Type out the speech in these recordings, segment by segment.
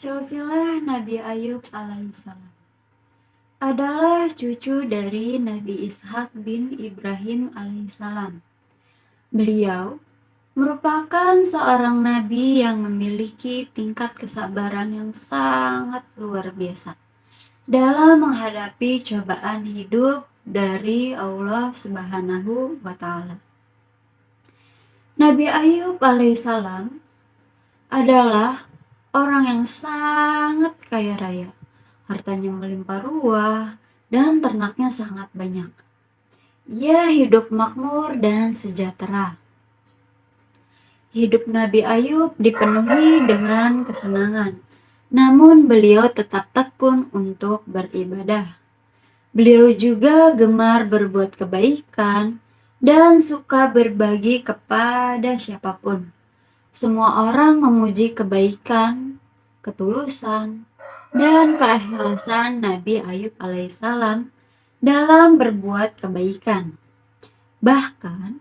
Silsilah Nabi Ayub alaihissalam adalah cucu dari Nabi Ishak bin Ibrahim alaihissalam. Beliau merupakan seorang nabi yang memiliki tingkat kesabaran yang sangat luar biasa dalam menghadapi cobaan hidup dari Allah Subhanahu wa Ta'ala. Nabi Ayub alaihissalam adalah orang yang sangat kaya raya. Hartanya melimpah ruah dan ternaknya sangat banyak. Ia hidup makmur dan sejahtera. Hidup Nabi Ayub dipenuhi dengan kesenangan, namun beliau tetap tekun untuk beribadah. Beliau juga gemar berbuat kebaikan dan suka berbagi kepada siapapun. Semua orang memuji kebaikan, ketulusan, dan keikhlasan Nabi Ayub alaihissalam dalam berbuat kebaikan. Bahkan,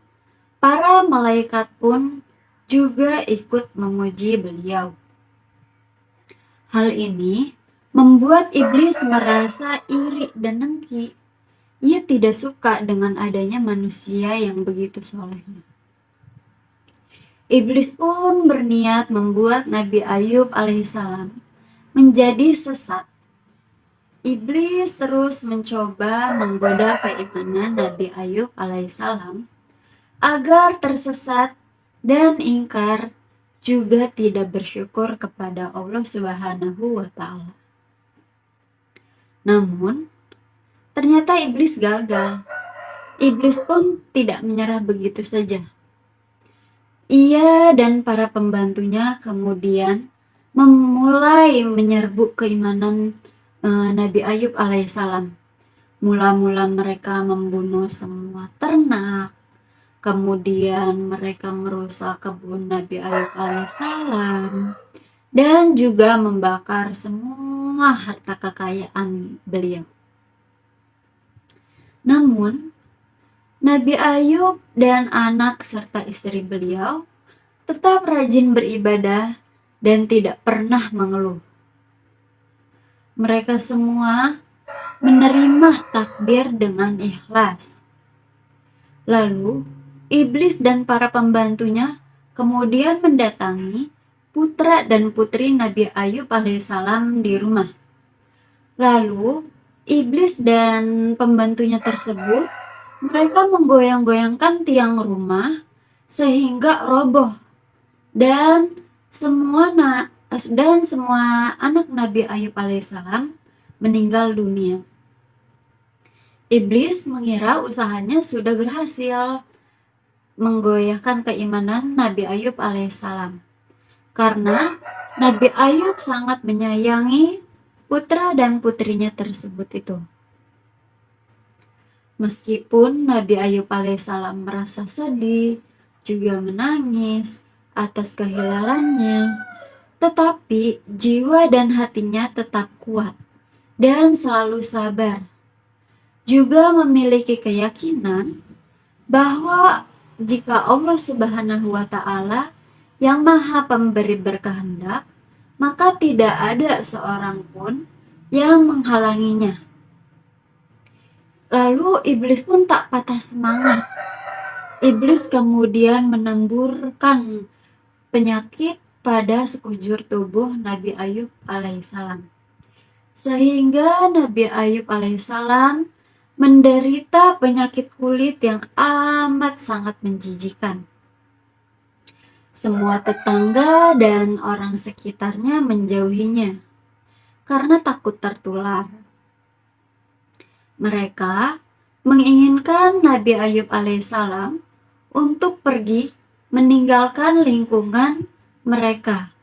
para malaikat pun juga ikut memuji beliau. Hal ini membuat iblis merasa iri dan dengki. Ia tidak suka dengan adanya manusia yang begitu solehnya. Iblis pun berniat membuat Nabi Ayub alaihissalam menjadi sesat. Iblis terus mencoba menggoda keimanan Nabi Ayub alaihissalam agar tersesat dan ingkar, juga tidak bersyukur kepada Allah Subhanahu wa Ta'ala. Namun, ternyata iblis gagal. Iblis pun tidak menyerah begitu saja. Ia dan para pembantunya kemudian memulai menyerbu keimanan Nabi Ayub alaihissalam. Mula-mula mereka membunuh semua ternak, kemudian mereka merusak kebun Nabi Ayub alaihissalam, dan juga membakar semua harta kekayaan beliau. Namun, Nabi Ayub dan anak serta istri beliau tetap rajin beribadah dan tidak pernah mengeluh. Mereka semua menerima takdir dengan ikhlas. Lalu, iblis dan para pembantunya kemudian mendatangi putra dan putri Nabi Ayub alaihissalam di rumah. Lalu, iblis dan pembantunya tersebut mereka menggoyang-goyangkan tiang rumah sehingga roboh dan semua anak Nabi Ayub alaihissalam meninggal dunia. Iblis mengira usahanya sudah berhasil menggoyahkan keimanan Nabi Ayub alaihissalam, karena Nabi Ayub sangat menyayangi putra dan putrinya tersebut itu. Meskipun Nabi Ayub alaihissalam merasa sedih, juga menangis atas kehilangannya, tetapi jiwa dan hatinya tetap kuat dan selalu sabar. Juga memiliki keyakinan bahwa jika Allah Subhanahu wa Ta'ala yang Maha Pemberi berkehendak, maka tidak ada seorang pun yang menghalanginya. Lalu iblis pun tak patah semangat. Iblis kemudian menemburkan penyakit pada sekujur tubuh Nabi Ayub alaihissalam, sehingga Nabi Ayub alaihissalam menderita penyakit kulit yang amat sangat menjijikan. Semua tetangga dan orang sekitarnya menjauhinya karena takut tertular. Mereka menginginkan Nabi Ayub alaihissalam untuk pergi meninggalkan lingkungan mereka.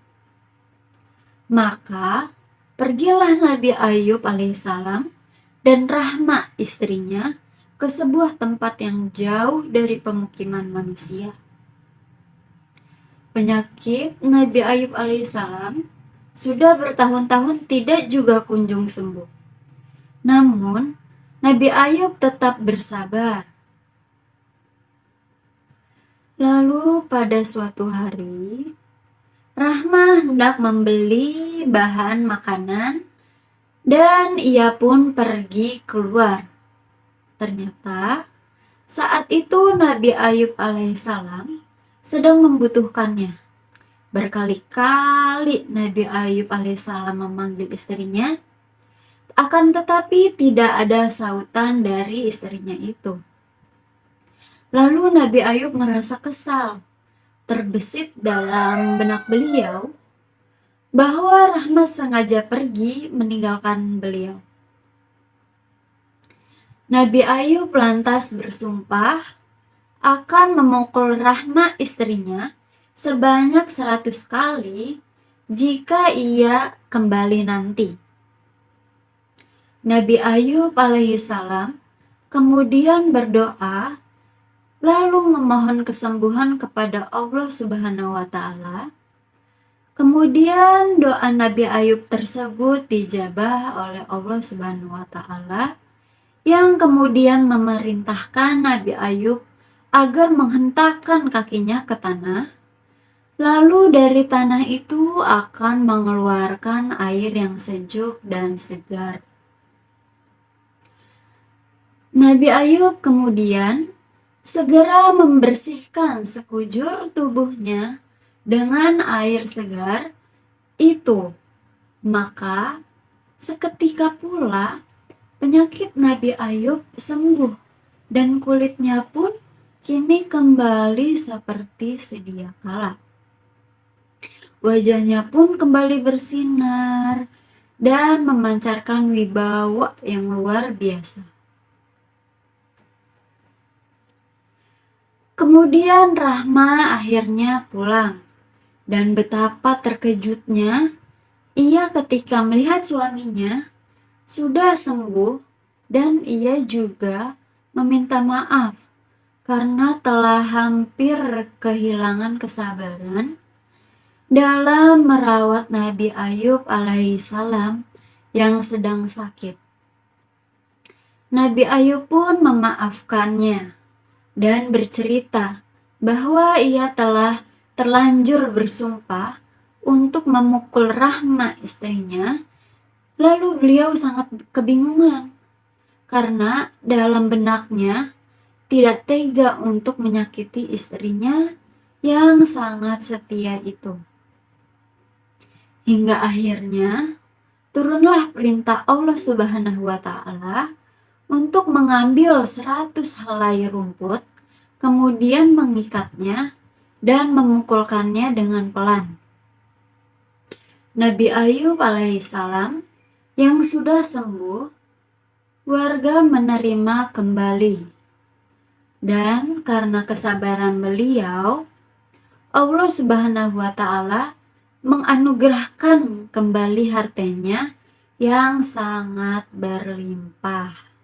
Maka pergilah Nabi Ayub alaihissalam dan Rahma istrinya ke sebuah tempat yang jauh dari pemukiman manusia. Penyakit Nabi Ayub alaihissalam sudah bertahun-tahun tidak juga kunjung sembuh. Namun, Nabi Ayub tetap bersabar. Lalu pada suatu hari, Rahma hendak membeli bahan makanan dan ia pun pergi keluar. Ternyata saat itu Nabi Ayub alaihissalam sedang membutuhkannya. Berkali-kali Nabi Ayub alaihissalam memanggil istrinya, akan tetapi tidak ada sautan dari istrinya itu. Lalu Nabi Ayub merasa kesal. Terbesit dalam benak beliau bahwa Rahma sengaja pergi meninggalkan beliau. Nabi Ayub lantas bersumpah akan memukul Rahma istrinya sebanyak 100 kali jika ia kembali nanti. Nabi Ayub alaihissalam kemudian berdoa lalu memohon kesembuhan kepada Allah Subhanahu wa Ta'ala. Kemudian doa Nabi Ayub tersebut dijabah oleh Allah Subhanahu wa Ta'ala, yang kemudian memerintahkan Nabi Ayub agar menghentakkan kakinya ke tanah, lalu dari tanah itu akan mengeluarkan air yang sejuk dan segar. Nabi Ayub kemudian segera membersihkan sekujur tubuhnya dengan air segar itu. Maka seketika pula penyakit Nabi Ayub sembuh dan kulitnya pun kini kembali seperti sedia kala. Wajahnya pun kembali bersinar dan memancarkan wibawa yang luar biasa. Kemudian Rahma akhirnya pulang, dan betapa terkejutnya ia ketika melihat suaminya sudah sembuh dan ia juga meminta maaf karena telah hampir kehilangan kesabaran dalam merawat Nabi Ayub alaihissalam yang sedang sakit. Nabi Ayub pun memaafkannya dan bercerita bahwa ia telah terlanjur bersumpah untuk memukul Rahma istrinya. Lalu beliau sangat kebingungan karena dalam benaknya tidak tega untuk menyakiti istrinya yang sangat setia itu. Hingga akhirnya turunlah perintah Allah Subhanahu wa Ta'ala untuk mengambil 100 helai rumput, kemudian mengikatnya dan memukulkannya dengan pelan. Nabi Ayub alaihissalam yang sudah sembuh, warga menerima kembali. Dan karena kesabaran beliau, Allah Subhanahu wa Ta'ala menganugerahkan kembali hartanya yang sangat berlimpah.